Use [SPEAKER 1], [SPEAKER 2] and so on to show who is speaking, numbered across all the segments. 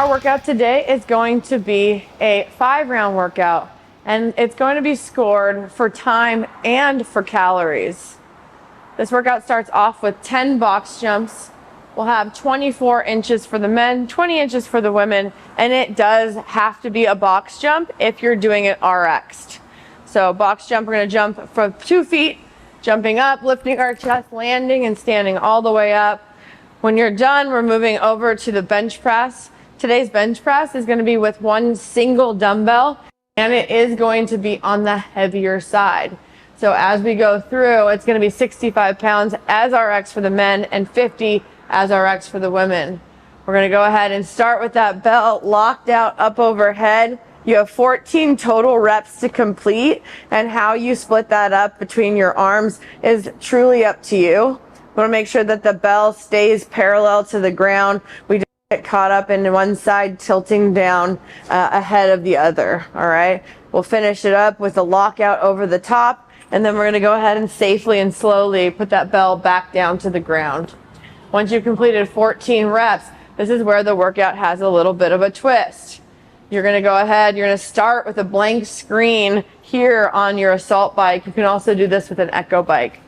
[SPEAKER 1] Our workout today is going to be a 5-round workout, and it's going to be scored for time and for calories. This workout starts off with 10 box jumps. We'll have 24 inches for the men, 20 inches for the women, and it does have to be a box jump if you're doing it RX'd. So box jump, we're going to jump from 2 feet, jumping up, lifting our chest, landing and standing all the way up. When you're done, we're moving over to the bench press. Today's bench press is going to be with one single dumbbell, and it is going to be on the heavier side. So as we go through, it's going to be 65 pounds as RX for the men and 50 as RX for the women. We're going to go ahead and start with that belt locked out up overhead. You have 14 total reps to complete, and how you split that up between your arms is truly up to you. We want to make sure that the bell stays parallel to the ground. We don't get caught up in one side tilting down ahead of the other. All right. We'll finish it up with a lockout over the top, and then we're going to go ahead and safely and slowly put that bell back down to the ground. Once you've completed 14 reps, this is where the workout has a little bit of a twist. You're going to go ahead, you're going to start with a blank screen here on your assault bike. You can also do this with an echo bike.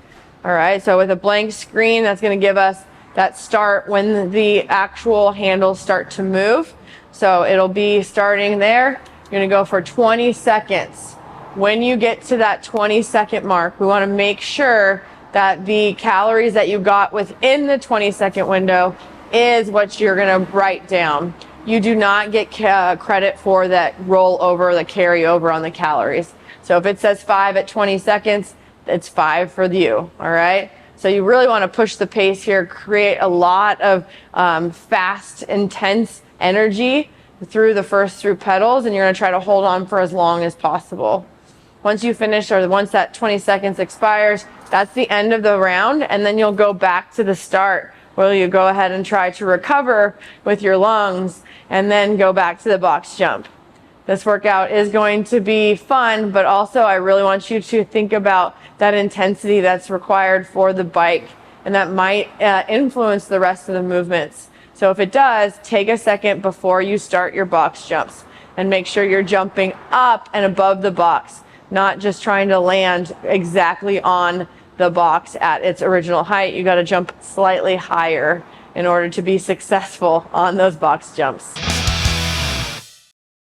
[SPEAKER 1] All right, so with a blank screen, that's going to give us that start when the actual handles start to move. So it'll be starting there. You're going to go for 20 seconds. When you get to that 20-second mark, we want to make sure that the calories that you got within the 20-second window is what you're going to write down. You do not get credit for that rollover, the carryover on the calories. So if it says 5 at 20 seconds, it's 5 for you, all right? So you really want to push the pace here, create a lot of fast, intense energy through the first 3 pedals, and you're going to try to hold on for as long as possible. Once you finish, or once that 20 seconds expires, that's the end of the round, and then you'll go back to the start, where you go ahead and try to recover with your lungs, and then go back to the box jump. This workout is going to be fun, but also I really want you to think about that intensity that's required for the bike, and that might influence the rest of the movements. So if it does, take a second before you start your box jumps and make sure you're jumping up and above the box, not just trying to land exactly on the box at its original height. You got to jump slightly higher in order to be successful on those box jumps.